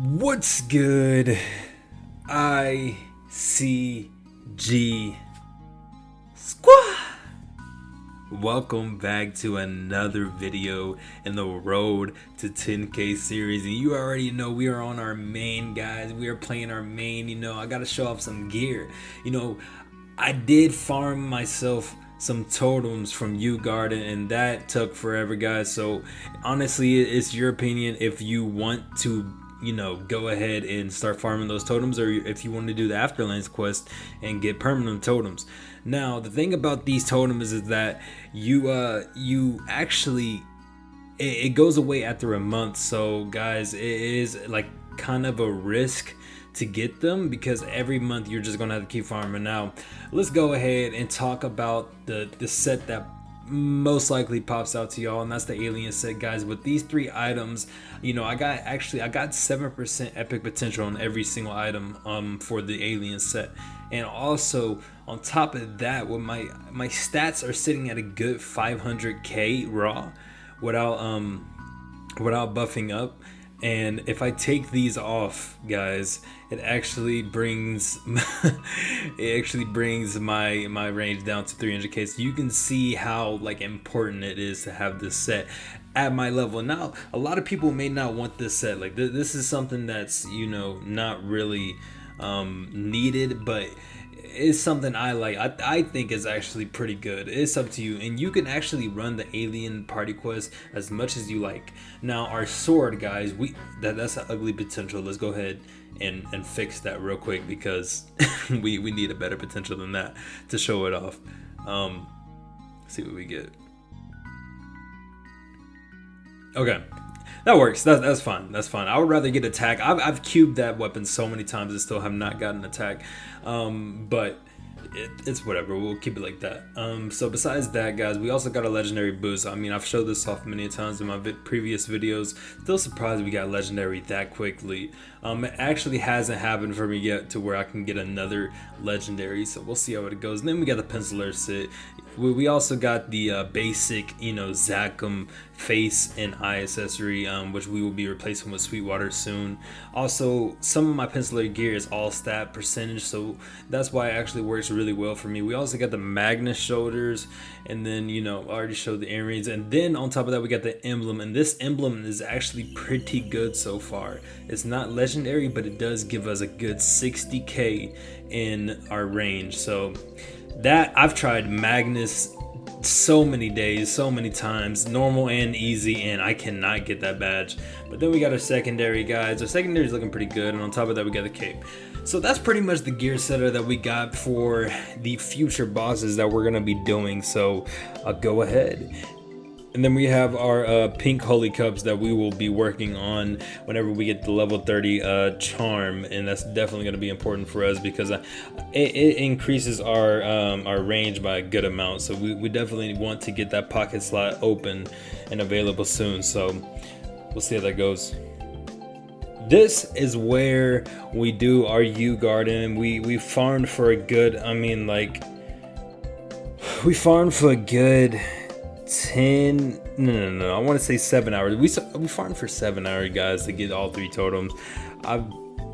What's good? ICG Squad. Welcome back to another video in the road to 10k series, and you already know we are on our main, guys. We are playing our main. I gotta show off some gear. I did farm myself some totems from U Garden, and that took forever, guys. So honestly, it's your opinion if you want to go ahead and start farming those totems, or if you want to do the Afterlands quest and get permanent totems. Now, the thing about these totems is that you actually, it goes away after a month. So guys, it is like kind of a risk to get them, because every month you're just gonna have to keep farming. Now, let's go ahead and talk about the set that most likely pops out to y'all, and that's the alien set, guys. With these three items, I got 7% epic potential on every single item for the alien set. And also on top of that, with my stats are sitting at a good 500k raw without buffing up. And if I take these off, guys, it actually brings my range down to 300k. So you can see how important it is to have this set at my level. Now, a lot of people may not want this set. This is something that's not really needed, but it's something I like. I think is actually pretty good. It's up to you, and you can actually run the alien party quest as much as you like. Now, our sword, guys, that's an ugly potential. Let's go ahead and fix that real quick, because we need a better potential than that to show it off. See what we get. Okay, that works. That's fine. That's fine. I would rather get attack. I've cubed that weapon so many times and still have not gotten attack. But it's whatever. We'll keep it like that. So besides that, guys, we also got a legendary boost. I mean, I've showed this off many times in my previous videos. Still surprised we got legendary that quickly. It actually hasn't happened for me yet to where I can get another legendary. So we'll see how it goes. And then we got the penciler sit. We also got the basic, Zachem face and eye accessory, which we will be replacing with Sweetwater soon. Also, some of my penciler gear is all stat percentage, so that's why it actually works really well for me. We also got the Magnus shoulders, and then I already showed the earrings, and then on top of that we got the emblem, and this emblem is actually pretty good so far. It's not legendary, but it does give us a good 60k in our range. So that, I've tried Magnus so many days, so many times, normal and easy, and I cannot get that badge. But then we got our secondary, guys. Our secondary is looking pretty good, and on top of that we got the cape. So that's pretty much the gear setter that we got for the future bosses that we're gonna be doing. So I'll go ahead. And then we have our pink holy cups that we will be working on whenever we get the level 30 charm, and that's definitely going to be important for us, because it increases our range by a good amount. So we definitely want to get that pocket slot open and available soon. So we'll see how that goes. This is where we do our U Garden. We farmed for a good, we farmed for a good 10 no I want to say 7 hours. We farmed for 7 hours, guys, to get all three totems. I've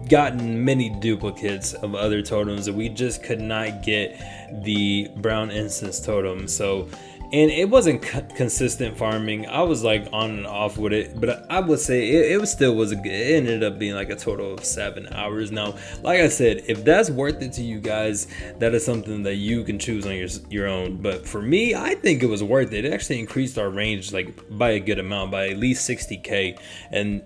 gotten many duplicates of other totems, and we just could not get the brown incense totem. And it wasn't consistent farming. I was on and off with it, but I would say it still was it ended up being a total of 7 hours. Now, like I said, if that's worth it to you guys, that is something that you can choose on your own. But for me, I think it was worth it. It actually increased our range by a good amount, by at least 60k, and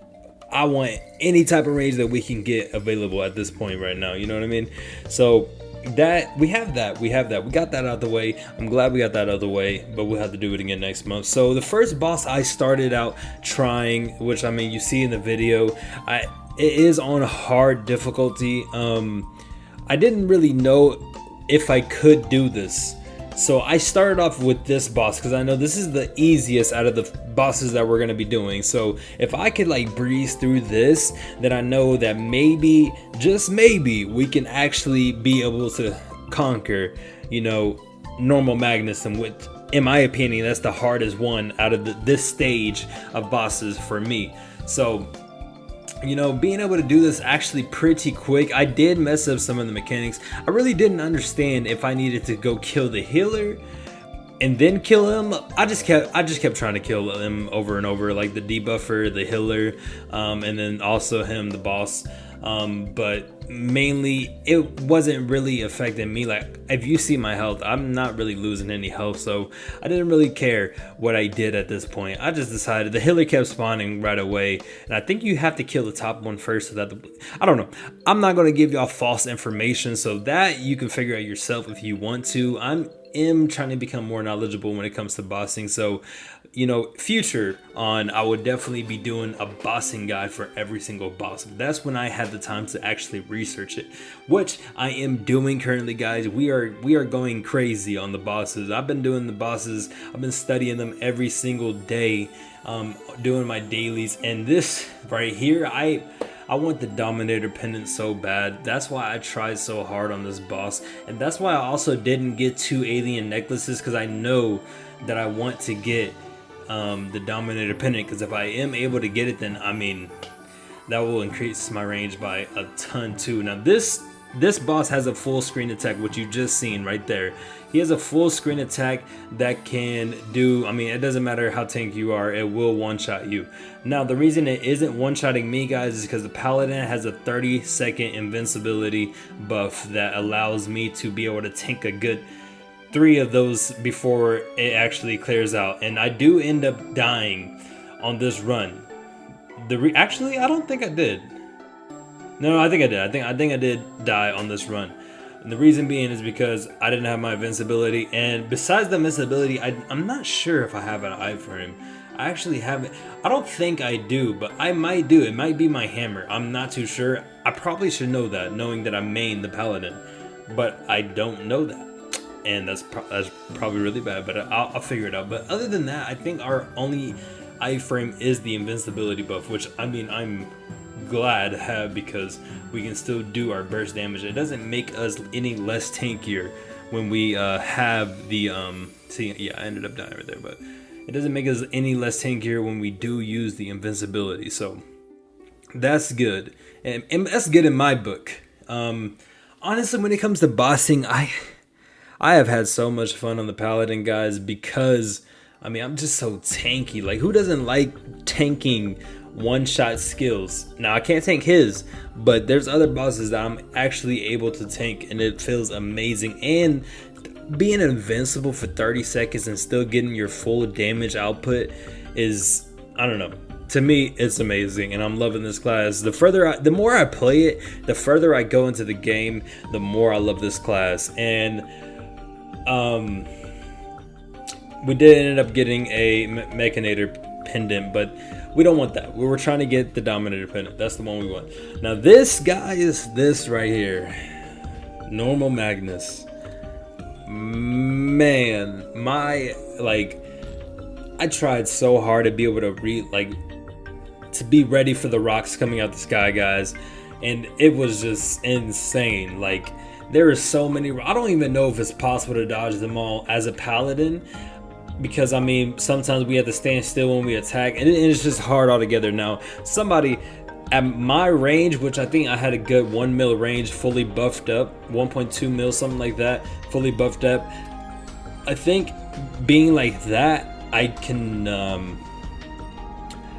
I want any type of range that we can get available at this point right now. You know what I mean? So that we got that out of the way. I'm glad we got that out of the way, but we'll have to do it again next month. So the first boss I started out trying, which you see in the video, it is on hard difficulty. I didn't really know if I could do this, so I started off with this boss because I know this is the easiest out of the bosses that we're going to be doing. So if I could breeze through this, then I know that maybe, just maybe, we can actually be able to conquer, normal Magnus, and with, in my opinion, that's the hardest one out of this stage of bosses for me. So you know, being able to do this actually pretty quick. I did mess up some of the mechanics. I really didn't understand if I needed to go kill the healer and then kill him. I just kept trying to kill him over and over, like the debuffer, the healer, and then also him, the boss. But mainly it wasn't really affecting me. Like, if you see my health, I'm not really losing any health, so I didn't really care what I did at this point. I just decided the healer kept spawning right away, and I think you have to kill the top one first so that I don't know. I'm not going to give y'all false information, so that you can figure out yourself if you want to. I'm trying to become more knowledgeable when it comes to bossing, so you know, future on, I would definitely be doing a bossing guide for every single boss. That's when I had the time to actually research it, which I am doing currently, guys. We are going crazy on the bosses. I've been doing the bosses. I've been studying them every single day, doing my dailies. And this right here, I want the Dominator pendant so bad. That's why I tried so hard on this boss, and that's why I also didn't get 2 alien necklaces, because I know that I want to get the Dominator pendant, because if I am able to get it, then I mean that will increase my range by a ton too. Now this boss has a full screen attack, which you just seen right there. He has a full screen attack that can do, I mean, it doesn't matter how tanky you are, it will one-shot you. Now the reason it isn't one-shotting me, guys, is because the Paladin has a 30-second invincibility buff that allows me to be able to tank a good 3 of those before it actually clears out. And I do end up dying on this run. Actually, I don't think I did. No, I think I did. I think I did die on this run. And the reason being is because I didn't have my invincibility. And besides the invincibility, I'm not sure if I have an iframe. I actually haven't. I don't think I do, but I might do. It might be my hammer. I'm not too sure. I probably should know that, knowing that I main the Paladin. But I don't know that. And that's probably really bad, but I'll figure it out. But other than that, I think our only iframe is the invincibility buff, which I mean I'm glad to have, because we can still do our burst damage. It doesn't make us any less tankier when we have the see, yeah, I ended up dying right there, but it doesn't make us any less tankier when we do use the invincibility. So that's good, and that's good in my book. Honestly, when it comes to bossing, I have had so much fun on the Paladin, guys, because I mean, I'm just so tanky. Like, who doesn't like tanking one-shot skills? Now, I can't tank his, but there's other bosses that I'm actually able to tank, and it feels amazing. And being invincible for 30 seconds and still getting your full damage output is, I don't know. To me, it's amazing, and I'm loving this class. The more I play it, the further I go into the game, the more I love this class. And we did end up getting a Mechanator pendant, but we don't want that. We were trying to get the Dominator pendant. That's the one we want. Now this guy is this right here, Normal Magnus. Man, I tried so hard to be able to to be ready for the rocks coming out the sky, guys, and it was just insane. Like, there are so many. I don't even know if it's possible to dodge them all as a Paladin, because I mean, sometimes we have to stand still when we attack, and it's just hard altogether. Now, somebody at my range, which I think I had a good 1 mil range, fully buffed up, 1.2 mil, something like that, fully buffed up. I think being like that, I can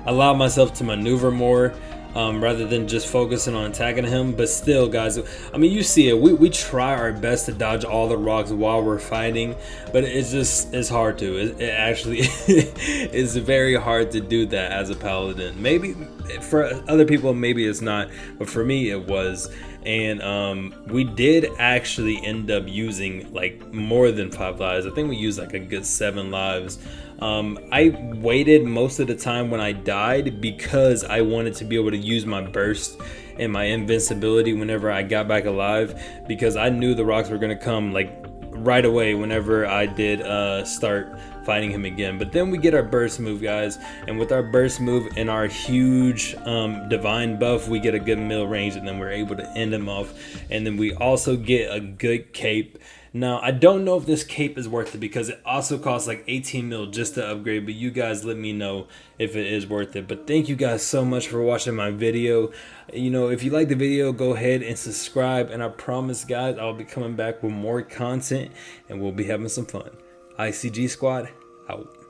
allow myself to maneuver more, rather than just focusing on attacking him. But still, guys, I mean, you see it, we try our best to dodge all the rocks while we're fighting, but it's hard to. It actually is very hard to do that as a Paladin. Maybe for other people, maybe it's not, but for me it was. And we did actually end up using like more than 5 lives. I think we used like a good 7 lives. I waited most of the time when I died because I wanted to be able to use my burst and my invincibility whenever I got back alive, because I knew the rocks were going to come like right away whenever I did start fighting him again. But then we get our burst move, guys, and with our burst move and our huge divine buff, we get a good mil range, and then we're able to end him off. And then we also get a good cape. Now, I don't know if this cape is worth it because it also costs like 18 mil just to upgrade, but you guys let me know if it is worth it. But thank you guys so much for watching my video. You know, if you like the video, go ahead and subscribe, and I promise guys, I'll be coming back with more content and we'll be having some fun. ICG Squad out.